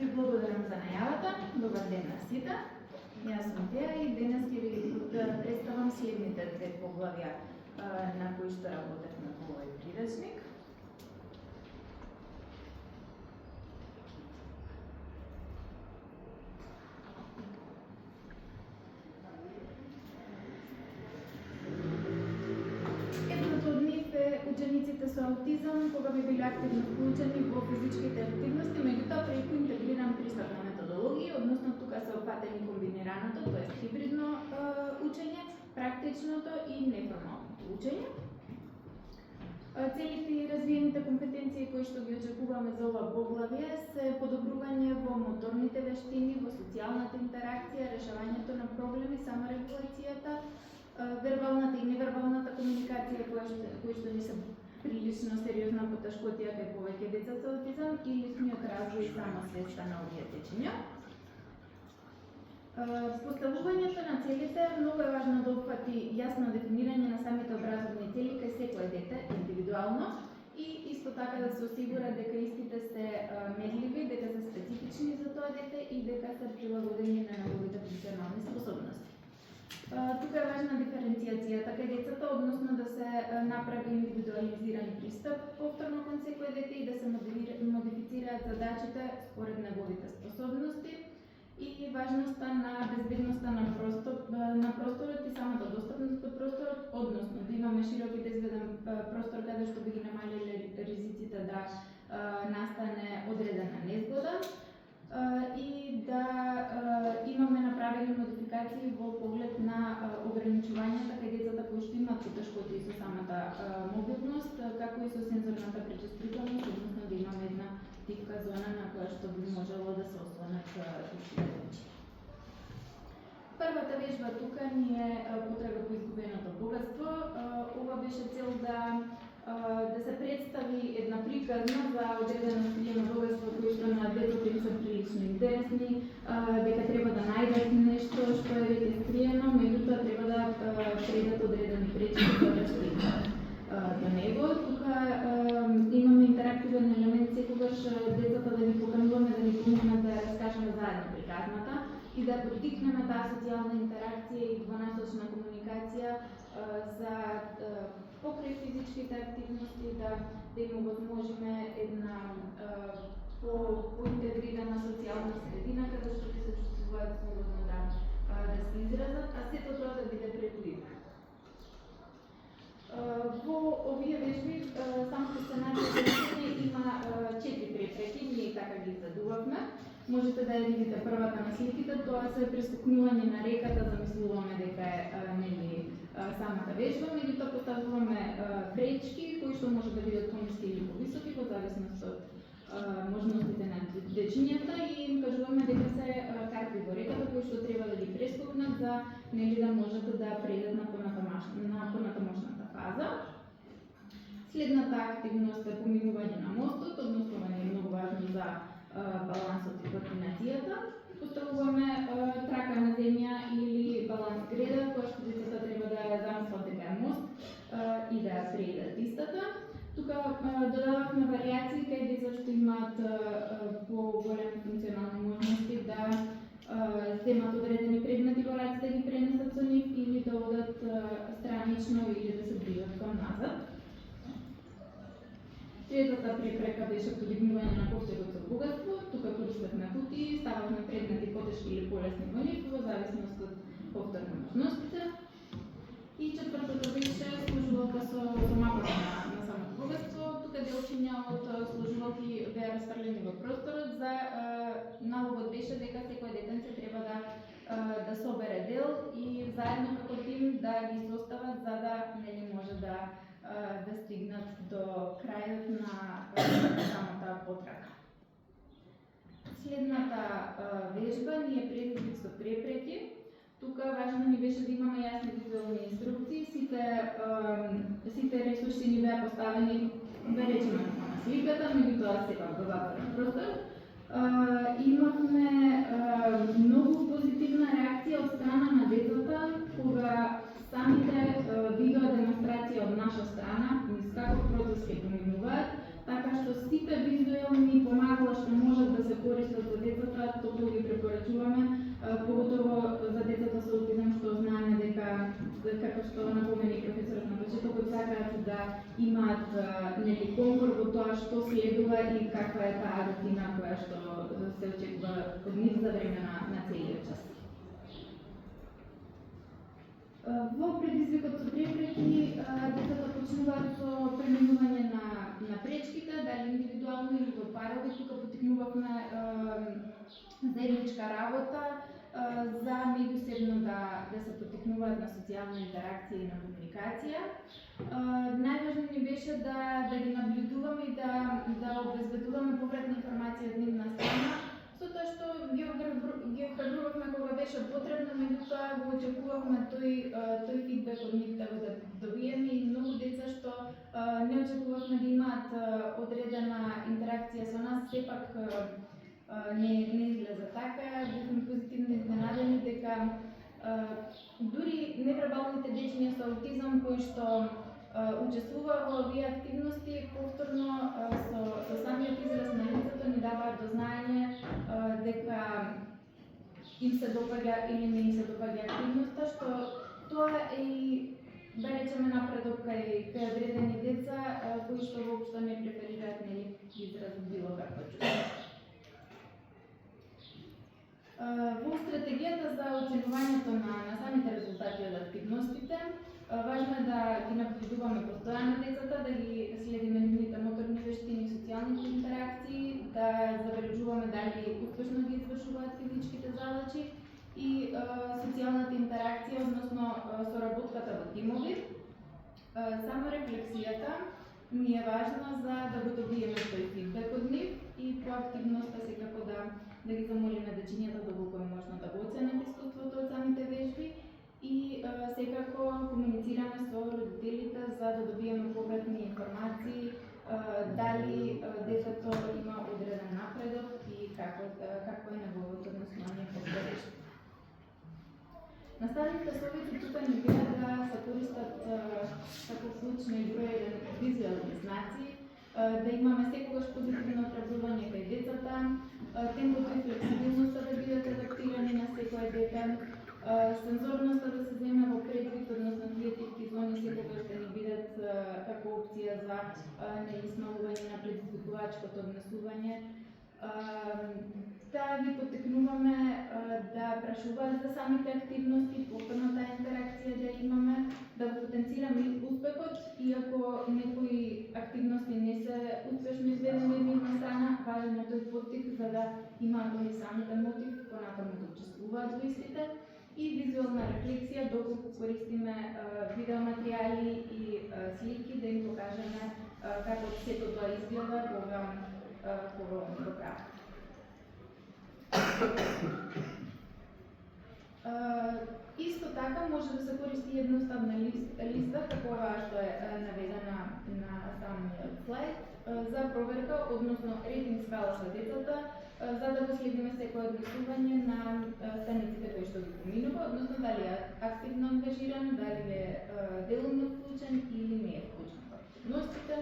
Ви благодарам за најавата. Добар ден на сите. Јас сум Теја и денес ќе ви представам следните две поглавја на кои што работевме во овој приречник. Учениците со аутизам, кога би били активно вклучени во физичките активности, меѓутоа преку интегриран пристап на методологија, односно тука се опфатени комбинираното, т.е. хибридно учење, практичното и неформалното учење. Целите и развиените компетенции кои што ги очекуваме за ова поглавје се подобрување во моторните вештини, во социјалната интеракција, решавањето на проблеми, саморегулацијата, вербалната и невербалната комуникација кои што ни се прилично сериозна потешкотија кај повеќе деца со аутизам и личниот развој и самосвеста на овие течења. Поставувањето на целите многу е важно да опфати јасно дефинирање на самите образовни цели кај секое дете индивидуално и исто така да се осигура дека истите се мерливи, дека се специфични за тоа дете и дека се прилагодени на неговите функционални способности. Тука е важна диференцијацијата кај децата, односно да се направи индивидуализиран пристап повторно кон секој дете и да се модифицираат задачите според неговите способности и важноста на безбедноста на просторот и самата достапност до просторот, односно да имаме широк и безбеден простор каде што би ги намалиле ризиците да настане одредена незгода и да имаме направени модификации во поглед на ограничувањата кај децата кои што имаат потешкоти со самата мобилност, како и со сензорната пречувствителност, односно да имаме една тивка зона на која што би можело да се ослонат ушите очи. Првата вежба тука ни е потреба по изгубеното богатство. Ова беше цел да се представи една приказна за одредено скриено богатство кои што на детето им се прилично интересни, дека треба да најдат нешто што е веќе скриено, меѓутоа треба да предат одредени пречки за да стигнат до него. Тука имаме интерактивен елемент секогаш децата да ни покануваме да ни помогнат да раскажеме заедно приказната и да поттикнеме таа социјална интеракција и двонасочна комуникација за покрај физичките активности да им овозможиме една поинтегрирана социјална средина каде што ќе се чувствуваат слободно да се изразат, а сето тоа да биде преку игра. Во овие вежби самото сценарио за учење има 4 препреки, ние и така ги задувавме. Можете да ја видите првата на сликите, тоа се прескокнување на реката, замислуваме дека е самата вежба, меѓутоа поставуваме пречки кои што може да бидат пониски или повисоки во зависност од можностите на дечињата и им кажуваме дека се карпи во реката кои што треба да ги прескокнат за да можат да предат на понатамошната фаза. Следната активност е поминување на мостот, односно ова е многу важно за балансот и координацијата. Поставуваме трака на земја или баланс греда, која што децата треба да ја замислат дека е мост и да ја преидат истата. Тука додававме варијации кај деца што имаат поголеми функционални можности да земат одредени предмети во раците да ги пренесат со нив или да одат странично или да се движат кон назад. Третата препрека беше подигнување на повторот со богатство. Тука користевме кутии, стававме предмети потешки или полесни во нив, во зависност од повторно можностите. И четвртото беше служувалка со мапата на самото богатство. Тука делчиња од служувалки беа расфрлени во просторот. За налогот беше дека секој детенце треба да собере дел и заедно како тим да ги состават за да може да стигнат до крајот на самата потрака. Следната вежба ни е предизвик со препреки. Тука важно ни беше да имаме јасни визуелни инструкции. Сите ресурси ни беа поставени, да речеме на сликата, меѓутоа сепак во затворен простор. Имавме многу позитивна реакција од страна на децата кога самите видео демонстрација од наша страна низ каков процес ќе поминуваат, така што сите визуелни помагала што можат да се користат за децата топло ги препорачуваме, поготово за децата со аутизам, што знаеме дека како што напомени професорот на почетокот, сакаат да имаат нели комфорт во тоа што следува и каква е таа рутина која што се очекува од нив за време на целиот час. Во предизвикот со препреки, децата почнуваат со преминување на пречките, дали индивидуално или во парови. Тука поттикнувавме заедничка работа за меѓусебно да се поттикнуваат на социјална интеракција и на комуникација. Најважно ни беше да ги наблюдуваме и да обезбедуваме повратна информација од нивна страна, со тоа што ги охрабрувавме кога беше потребно, меѓутоа го очекувавме тој фидбек од нив да го добиеме и многу деца што не очекувавме да имаат одредена интеракција со нас, сепак не излезе така. Бевме позитивно изненадени дека дури невербалните дечиња со аутизам кои што учествуваа во овие активности, повторно со самиот израз на лицето ни даваат до знаење дека им се допаѓа или не им се допаѓа активноста, што тоа е и, да речеме, напредок кај одредени деца кои што воопшто не преферираат нели израз било какво чувство. Во стратегијата за оценувањето на самите резултати од активностите, важно е да ги наблюдуваме постојано децата, да ги следиме нивните моторни вештини, социјалните интеракции, да забележуваме дали успешно ги извршуваат физичките задачи и социјалната интеракција, односно соработката во тимови. Само рефлексијата ни е важна за да го добиеме тој фидбек од нив и по активноста секако да ги замолиме дечињата доколку е можно да го оценат искуството од самите вежби и секако комуницираме со родителите за да добиеме повратни информации дали детето има одреден напредок и какво е неговото односно поддршка. Наставните совети тука ни беа да се користат како клучни број визуелни знаци, да имаме секогаш позитивно отрабување кај децата, темпото и флексибилноста да бидат адаптирани на секое дете, сензорноста да се земе во предвид, односно креативни зони секогаш да ни бидат како опција за неисмалување на предизвикувачкото однесување, да ги поттикнуваме да прашуваат за самите активности, повторно таа интеракција да имаме, да го потенцираме успехот, иако некои активности не се успешно изведени од нивна страна, важен е тој поттик за да имаат они самите мотив понатаму да учествуваат во истите, и визуелна рефлексија доколку користиме видеоматеријали и слики да им покажеме како сето тоа изгледа кога го прават. Исто така може да се користи едноставна листа, како оваа што е наведена на самиот слайд, за проверка, односно рейтинг скала за децата, за да го следиме секое однесување на страниците кои што ги поминува, односно дали е активно ангажиран, дали е делумно вклучен или не е вклучен во активностите.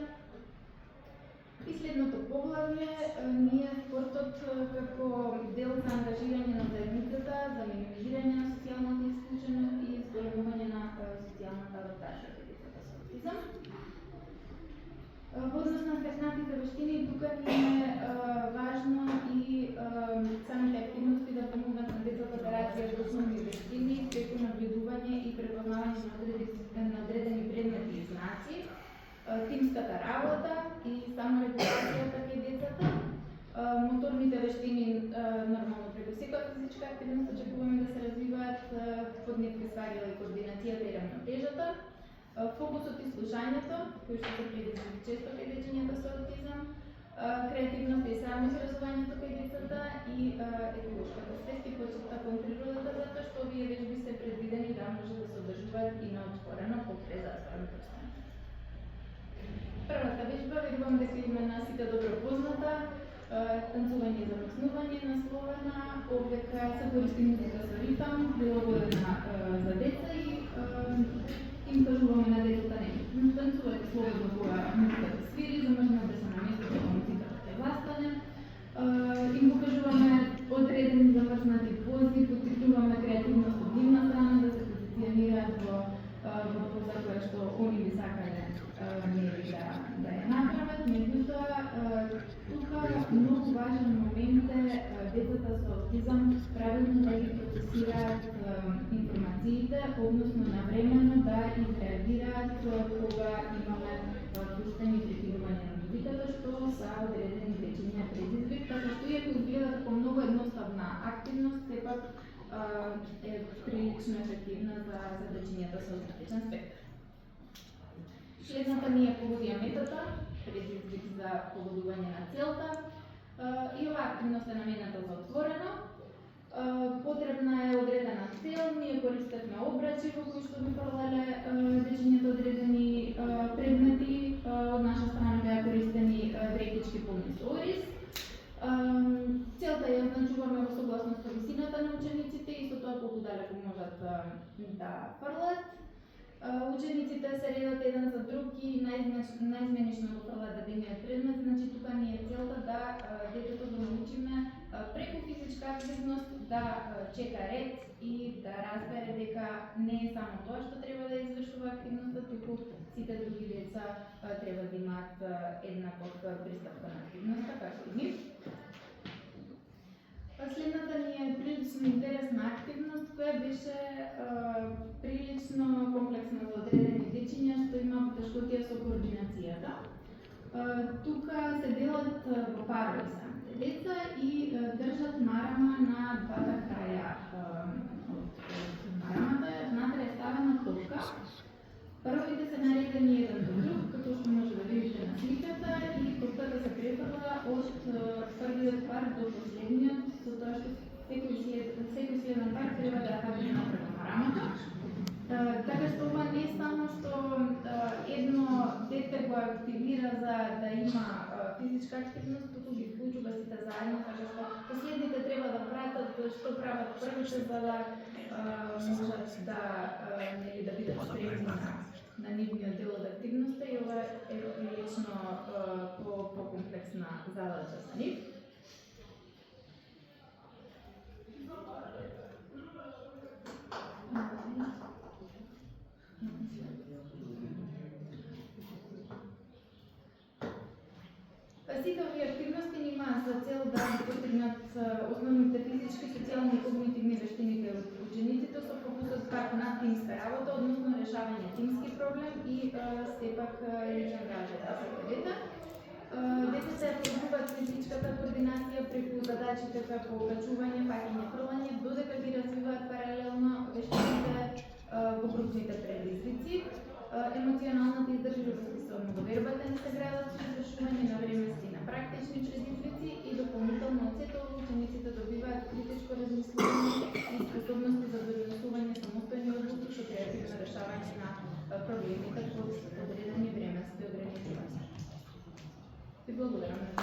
И следното поглавје ние спортот како дел за ангажирање на заедницата, за минимизирање на социјалната исклученост и зголемување на социјалната адаптација кај децата со аутизам. Во однос на стекнатите вештини, тука ни е важно и самите активности да помогнат на децата да развијат основни вештини преку наблюдување и препознавање на одредени предмети и знаци, тимската работа и саморегулацијата кај децата, моторните вештини нормално преку секоја физичка активност очекуваме да се развиваат поднетки свагила и координацијата и рамнотежата, фокусот и слушањето, кои што се предизвикуваат често кај дечињата со аутизам, креативноста и самоизразувањето кај децата и еколошката свест и почитта кон природата, затоа што овие вежби се предвидени да може да се одржуваат и на отворено покрај затворен простор. Првата вежба, верувам дека има на сите добро позната, танцување за маснување, насловена, овдека се користи музика со ритам, прилагодена за деца и им кажуваме на децата не танцувајте слободно кога музиката свири, за можна да се наместите кога музиката ќе властане. Им покажуваме одредени запознати poziv, поттикнуваме креативност од нивна страна да се позиционираат во поза која што они би сакале да ја направат. Меѓутоа, тука многу важен момент е децата со аутизам правилно да ги процесираат информациите, односно навремено да изреагираат кога имаме пуштени третирање на музиката, што са одредени вечиња предизвик, така што иако изгледа како многу едноставна активност, сепак е прилично ефективна за дечињата со аутистичен спектар. Следната ни е погодијаметата, предизвик за погодување на целта. И оваа активност е намената за отворено. Потребна е одредена цел, ние користевме обрачи во кои што би фрлале дечињата одредени предмети. Од наша страна беа користени врекички полни со орис. Целта ја означуваме во согласност со висината на учениците и со тоа колку далеку можат да фрлат. Учениците се редат еден за друг и најизменично го фрлат дадениот предмет, значи тука ни е целта да детето го научиме преку физичка активност да чека ред и да разбере дека не е само тоа што треба да извршува активноста, туку сите други деца треба да имаат еднаков пристап кон активноста, како и нив. Следната ни е прилично интересна активност, која беше прилично комплексна за одредени дечиња што има потешкотија со координацијата. Тука се делат во парови самите деца и држат марама на двата краја од марамата. Внатре е ставена топка. Првите се наредени еден до друг, како што може да видите на сликата, и топката се префрла од првиот пар до последниот, со тоа што секој си еден пар треба да ја каже напред марамата. Така што ова не е само што едно дете го активира за да има физичка активност, туку ги вклучува сите заедно, така што последните треба да пратат што прават првите за да можат да бидат спремни на нивниот дел од активноста, и ова е прилично по-комплексна задача за нив. Сите овие активности имаат за цел да постигнат основните физички, социјални и когнитивни вештини од учениците со фокусот како на тимска работа, односно решавање тимски проблем и сепак личен развој за секој дете. Децата ја подобруваат физичката координација преку задачите како окачување, паѓање, фрлање, додека ги развиваат паралелно вештините во групните предизвици. Емоционалната издржливост и самовербата ни се градат со извршување на временски и на практични предизвици и дополнително од сето учениците добиваат критичко размислување и способности за донесување самостојни одлуки со креативно решавање на проблемите под одредени временски ограничувања. Ви благодарам.